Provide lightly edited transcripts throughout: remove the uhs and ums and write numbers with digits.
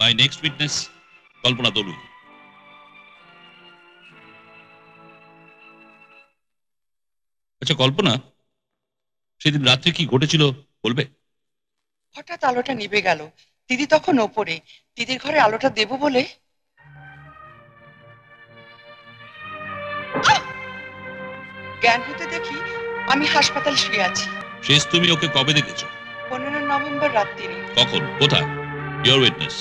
My next witness, কল্পনা দলুই। আচ্ছা কল্পনা, সেদিন রাত্রে কি ঘটেছিল বলবে? হঠাৎ আলোটা নিভে গেল। দিদি তখন ওপরে, দিদির ঘরে আলোটা দেব বলে জ্ঞান হতে দেখি আমি হাসপাতাল শুয়ে আছি। শেষ তুমি ওকে কবে দেখেছো? 15 নভেম্বর রাত্রি। কখন, কোথায়? Your witness.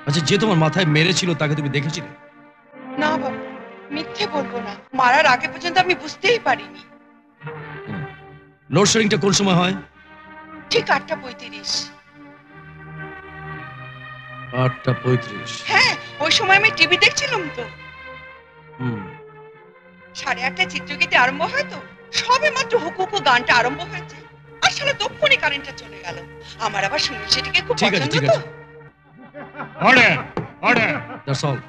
আচ্ছা, যে তোমার মাথায় মেরেছিল তাকে তুমি দেখেছিলে? না বাবু, মিথ্যে বলবো না, মারার আগে পর্যন্ত আমি বুঝতেই পারিনি। লোডশেডিংটা কোন সময় হয়? ঠিক 8:35। 8:35? হ্যাঁ, ওই সময় আমি টিভি দেখছিলাম তো। হুম। 8:30 চিত্রগীতি আরম্ভ হয় তো, সবে মাত্র হুকুকু গানটা আরম্ভ হয়েছে, আর সারা তক্ষুনি কারেন্টটা চলে গেল। আমার আবার শুনে সেটিকে খুব ঠিক আছে, পছন্দ ঠিক তো। আছে। Order, order. That's all.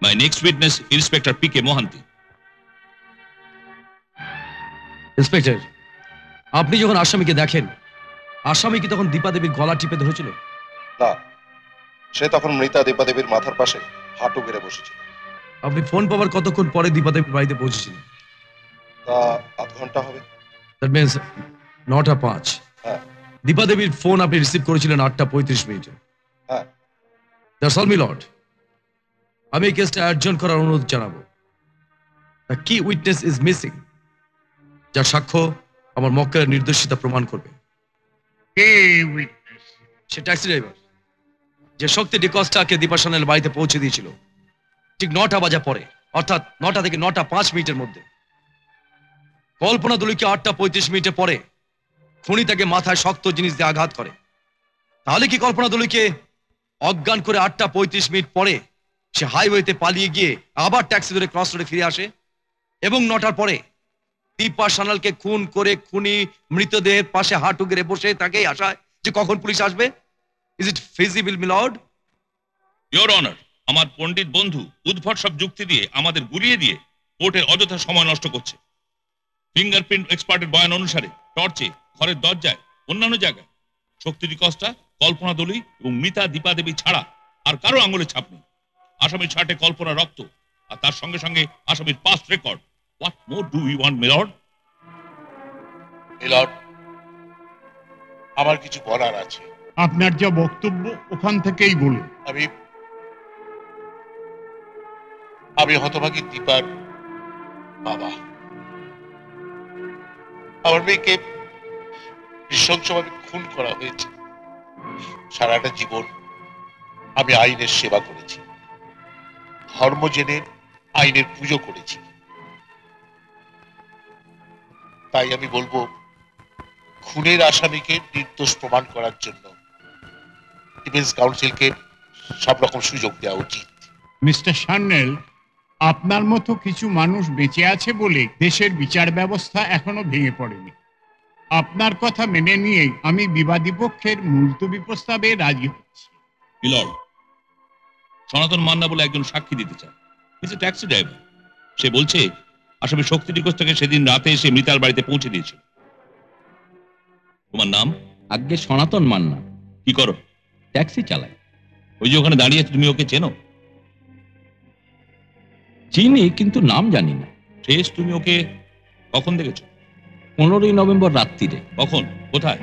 My next witness, Inspector P.K. Mohanty. Inspector, আপনি যখন আসামিকে দেখেন, আসামি কি তখন দীপা দেবীর গলা টিপে ধরেছিল? না, সে তখন মৃতা দীপা দেবীর মাথার পাশে হাঁটু গেড়ে বসেছিল। আপনি ফোন পাওয়ার কতক্ষণ পরে দীপা দেবীর বাড়িতে পৌঁছেছিলেন? তা আধ ঘন্টা হবে। That means 9:05। হ্যাঁ দীপা দেবীর ফোন আপনি রিসিভ করেছিলেন 8:35। হ্যাঁ। That's all me Lord. আমি এই কেসটা অ্যাডজন করার অনুরোধ জানাবো। দ্য কি উইটনেস ইজ মিসিং, যার সাক্ষ্য আমার মক্কেলের নির্দোষিতা প্রমাণ করবে। কে উইটনেস? সে ট্যাক্সি ড্রাইভার যে শক্তি ডিকস্টাকে দীপা সান্যালের বাড়িতে পৌঁছে দিয়েছিল ঠিক 9টা বাজা পরে, অর্থাৎ 9টা থেকে 9:05 মধ্যে। কল্পনা দলুইকে 8:35 পরে খুনি তাকে মাথায় শক্ত জিনিস দিয়ে আঘাত করে। তাহলে কি কল্পনা দলুইকে অজ্ঞান করে 8:35 পরে সে হাইওয়েতে পালিয়ে গিয়ে আবার ট্যাক্সি ধরে ক্রস রোডে ফিরে আসে এবং 9টার পরে দীপা সান্যালকে খুন করে খুনি মৃতদেহের পাশে হাঁটু গেড়ে বসে তাকেই আশায় যে কখন পুলিশ আসবে? Is it feasible me Lord? Your Honor, আমার পণ্ডিত বন্ধু উদ্ভট সব যুক্তি দিয়ে আমাদের গুলিয়ে দিয়ে কোর্টের অযথা সময় নষ্ট করছে। ফিঙ্গারপ্রিন্ট এক্সপার্টের বয়ান অনুসারে টর্চে, ঘরের দরজায়, অন্যান্য জায়গায় শক্তি ডিকস্টা, কল্পনা দলুই এবং মৃতা দীপা দেবী ছাড়া আর কারো আঙুলের ছাপ নেই। আসামির শার্টে কল্পনা রক্ত, আর তার সঙ্গে সঙ্গে আসামির past record. What more do you want milord? Milord, আমার কিছু বলার আছে। আপনার যা বক্তব্য ওখান থেকেই বলুন। আমি হতভাগী দীপার বাবা। আমার মেয়েকে নৃশংসভাবে খুন করা হয়েছে। সারাটা জীবন আমি আইনের সেবা করেছি, ধর্ম জেনে আইনের পুজো করেছি। তাই আমি বলবো, খুনের আসামিকে নির্দোষ প্রমাণ করার জন্য ডিফেন্স কাউন্সিলকে সব রকম সুযোগ দেওয়া উচিত। মিস্টার সান্যাল, আপনার মতো কিছু মানুষ বেঁচে আছে বলে দেশের বিচার ব্যবস্থা এখনো ভেঙে পড়েনি। আপনার কথা মেনে নিয়েই আমি বিবাদী পক্ষের মুলতবি প্রস্তাবে রাজি হচ্ছি। মিলর্ড, সনাতন মান্না বলে একজন সাক্ষী দিতে চায়। Is a taxi driver. সে বলছে আসামি শক্তি ডিকস্টাকে সেদিন রাতে এসে মৃতার বাড়িতে পৌঁছে দিয়েছিল। তোমার নাম? আগে সনাতন মান্না। কি করো? ট্যাক্সি চালায়। ওই যে ওখানে দাঁড়িয়ে আছে, তুমি ওকে চেনো? চিনি, কিন্তু নাম জানি না। শেষ তুমি ওকে কখন দেখেছো? 15 নভেম্বর রাত্রিরে। কখন, কোথায়?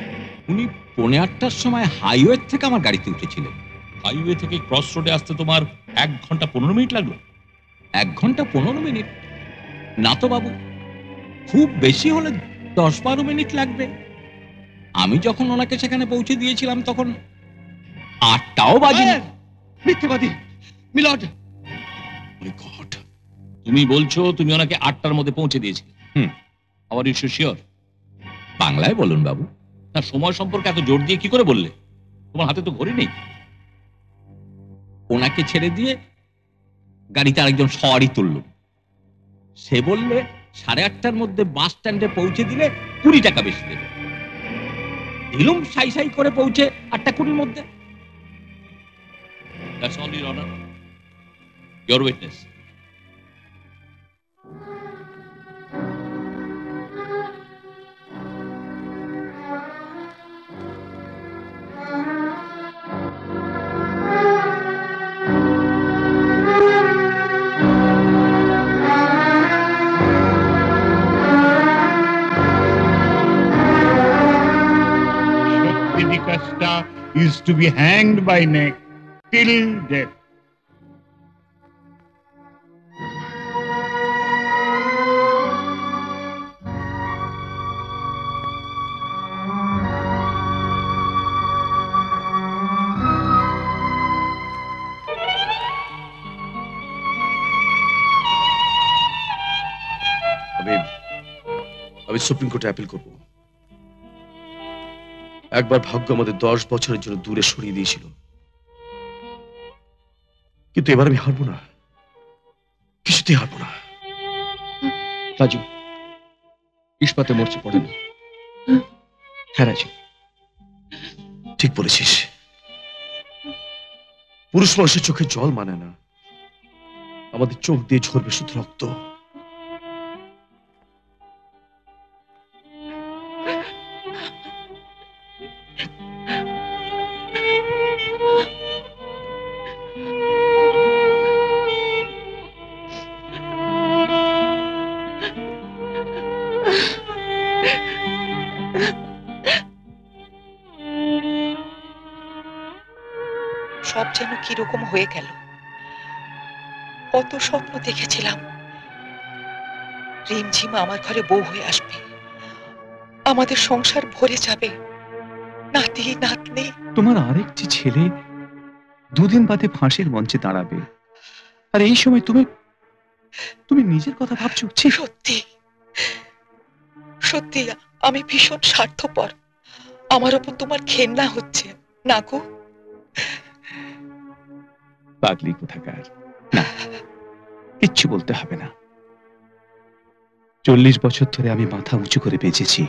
উনি 8:15 সময় হাইওয়ে থেকে আমার গাড়িতে উঠেছিলেন। হাইওয়ে থেকে ক্রস রোডে আসতে তোমার 1 ঘন্টা 15 মিনিট লাগলো? 1 ঘন্টা 15 মিনিট না তো বাবু, খুব বেশি হলে 10-12 মিনিট লাগবে। আমি যখন ওনাকে সেখানে পৌঁছে দিয়েছিলাম তখন 8টাও বাজেনি। মিথ্যাবাদী মিলর্ড। মাই গড, তুমি বলছো তুমি ওনাকে 8টার মধ্যে পৌঁছে দিয়েছিলে? আবার ইউ শিওর? বাংলায় বলুন বাবু। তার সময় সম্পর্কে এত জোর দিয়ে কি করে বললে? তোমার হাতে তো ঘড়ি নেই। ওনাকে ছেড়ে দিয়ে গাড়িতে আরেকজন সওয়ারি তুলল। সে বললে 8:30টার মধ্যে বাস স্ট্যান্ডে পৌঁছে দিলে 20 টাকা বেশি দেবে। দিলুম সাই সাই করে পৌঁছে 8:20 মধ্যে। That's all, Your Honor. Your witness. is to be hanged by neck till death. আমি সুপ্রিম কোর্টে অ্যাপিল করব। একবার ভাগ্য আমাদের 10 বছরের জন্য দূরে সরিয়ে দিয়েছিল, কিন্তু এবার আমি হারবো না, কিছুতেই হারবো না। রাজু, ইস্পাতে মরছে পড়ে না। হ্যাঁ রাজু, ঠিক বলেছিস। পুরুষ মানুষের চোখে জল মানে না, আমাদের চোখ দিয়ে ঝরবে শুধু রক্ত। সব যেন কিরকম হয়ে গেল। কত স্বপ্ন দেখেছিলাম রিমঝিমা আমার ঘরে বউ হয়ে আসবে, আমাদের সংসার ভরে যাবে, নাতি নাতনি। তোমার আরেকটি ছেলে দুদিন বাদে ফাঁসির মঞ্চে দাঁড়াবে, আর এই সময় তুমি তুমি নিজের কথা ভাবছো? সত্যি সত্যি আমি ভীষণ স্বার্থপর। আমার ওপর তোমার ঘেন্না হচ্ছে না গো? পাগলি কোথাকার। না, কিচ্ছু বলতে হবে না। 40 বছর ধরে আমি মাথা উঁচু করে বেঁচেছি।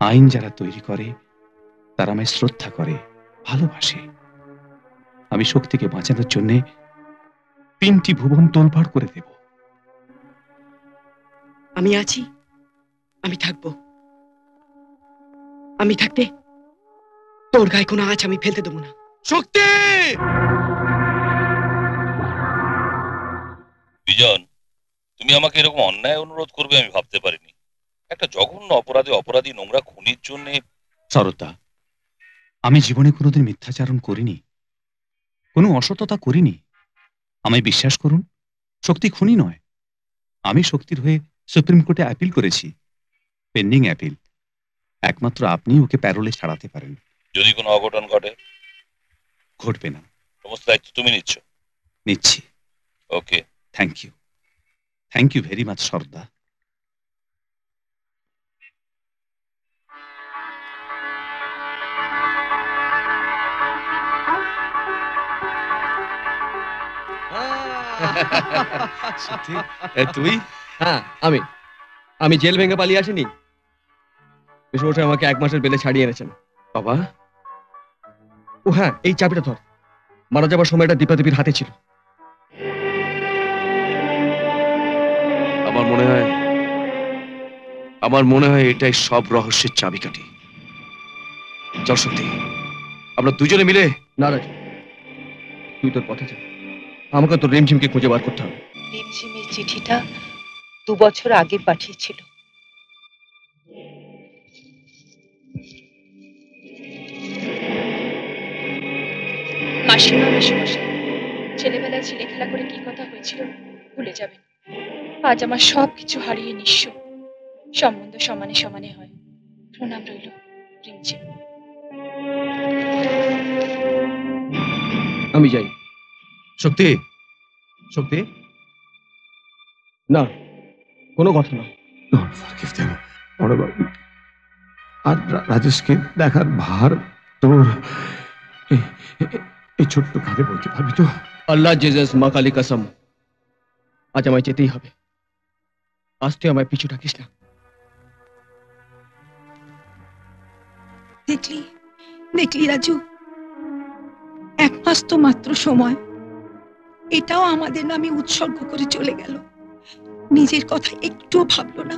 আইন যারা তৈরি করে তারা আমায় শ্রদ্ধা করে, ভালোবাসে। আমি শক্তিকে বাঁচানোর জন্য 3টি ভুবন তোলপাড় করে দেব। আমি আছি, আমি থাকবো। আমি থাকতে তোর গায়ে কোনো আঁচ আমি ফেলতে দেবো না। শক্তি! বিজন, তুমি আমাকে এরকম অন্যায় অনুরোধ করবে আমি ভাবতে পারিনি। একটা জঘন্য অপরাধী নোংরা খুনির জন্য। সরতা, আমি জীবনে কোনোদিন মিথ্যাচারণ করিনি, কোনো অসততা করিনি। আমায় বিশ্বাস করুন, শক্তি খুনি নয়। আমি শক্তির হয়ে সুপ্রিম কোর্টে অ্যাপিল করেছি, পেন্ডিং অ্যাপিল। একমাত্র আপনি ওকে প্যারোলে ছাড়াতে পারেন। যদি কোনো অঘটন ঘটে? ঘটবে না। সমস্ত দায়িত্ব তুমি নিচ্ছ? নিচ্ছি। Okay, thank you, thank you very much Sarda. তুই? হ্যাঁ, আমি জেল ভেঙে পালিয়ে আসিনি। বিশ্বমশাই আমাকে 1 মাসের বেলে ছাড়িয়ে এনেছেন। বাবা? ও হ্যাঁ, এই চাবিটা ধর। মারা যাবার সময়টা দীপাদেবীর হাতে ছিল। আমার মনে হয় এটাই সব রহস্যের চাবিকাঠি। চল শক্তি, আমরা দুজনে মিলে। না রাজু, তুই তোর পথে যা, আমাকে তোর রিমঝিমকে খুঁজে বার করতে হবে। রিমঝিমের চিঠিটা 2 বছর আগে পাঠিয়েছিল। মাসিমা, মেসোমশাই, ছেলেবেলায় ছেলে খেলা করে কি কথা হয়েছিল ভুলে যাবেন। আজ আমার সবকিছু হারিয়ে নিঃস্ব। সম্বন্ধ সমানে সমানে হয়। প্রণাম রইল রিমঝিম। আমি যাই। শক্তি, শক্তি, না, কোনো কথা না। আর রাজেশকে দেখার ভার তোর এই ছোট্ট কাঁধে বলতে পারবি তো? আল্লাহ জেজাস মা কালী কসম, আজ আমায় যেতেই হবে। আজ তুই আমায় পিছু ডাকিস না। দেখলি রাজু, 1 মাস তো মাত্র সময়, এটাও আমাদের নামে উৎসর্গ করে চলে গেল। নিজের কথা একটুও ভাবলো না।